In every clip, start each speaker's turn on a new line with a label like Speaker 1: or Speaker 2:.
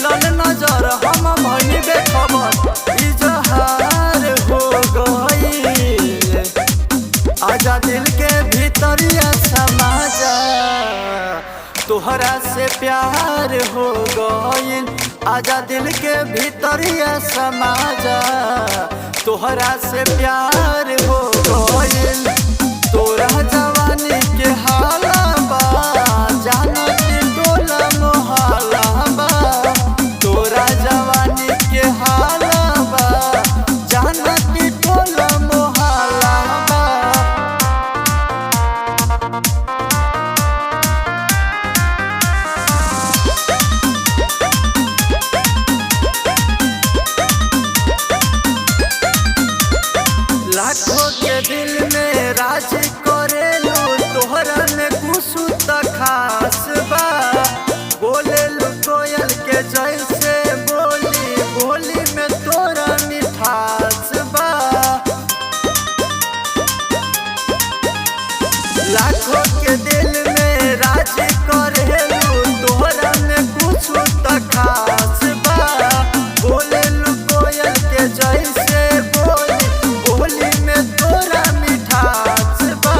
Speaker 1: मिलन नजर हम भइनी बेखबर इजहार हो गई। आजा दिल के भीतरिया समा जा तोहरा से प्यार हो गई। आजा दिल के भीतरिया समा जा तोहरा से प्यार हो गई। तोरा जवानी के हाला बा जानत टोला मोहल्ला बा। तोरा जवानी के हाला बा जानत टोला मोहल्ला बा। लाखों के दिल में राज करेलू तोहरा में कुछ त खास बा। बोलेलू कोयल के जैसे बोली बोली में तोरा मिठास बा। लाखों के दिल में राज करेलू तोहरा में कुछ त खास बा। बोलेलू कोयल के जैसे बोली बोली में तोरा मिठास बा।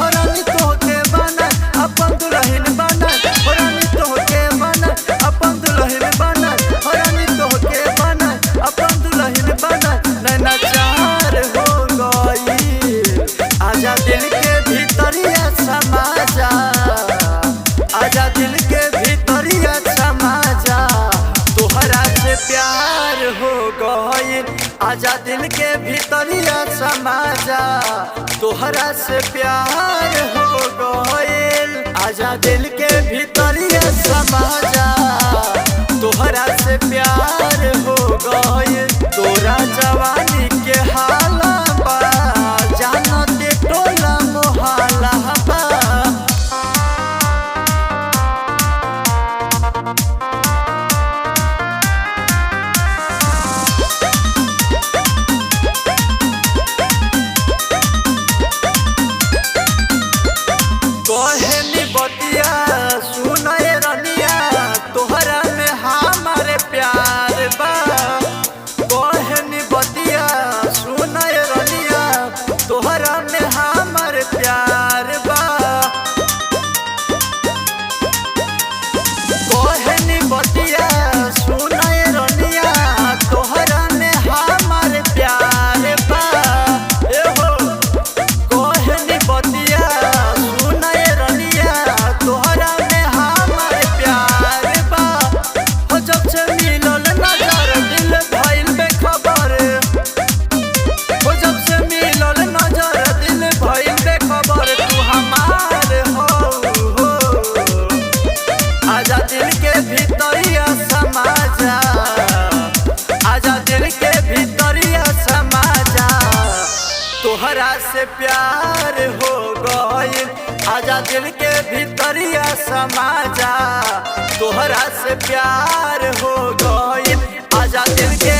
Speaker 1: हरानी तोहके बना अपन दुल्हन बना। हरानी तोहके बना अपन दुल्हन बना। हरानी तोहके बना अपन दुल्हन बना। नैना चार हो गई। आजा दिल के भीतरिया समा जा। आजा दिल के भीतरिया समा जा तोहरा से प्यार हो गई। आजा दिल के भीतरिया समा जा तोहरा से प्यार हो गई। आजा दिल के भीतरिया समा जा तोहरा से प्यार हो गई। तोरा जवानी के हाला बा जानत टोला मोहल्ला बा। कहनी बतिया सुनए रनिया तोहरा में हमारे प्यार बा। कहनी बतिया सुनए रनिया तोहरा में हमारे प्यार बा। कहनी बतिया सुनए रनिया तोहरा में हमारे प्यार बा। एहो कहनी बतिया तोहरा में हमारे प्यार बा। हो जब से मिलल नजर दिल भइल बेखबर। हो जब से मिलल नजर दिल भइल बेखबर। तू हमार हो आजा दिल के भीतरिया समा जा। आजा दिल के भीतरिया समा जा तोहरा से प्यार हो गई। आजा दिल के भीतरिया समा जा तोहरा से प्यार हो गई। आजा दिल के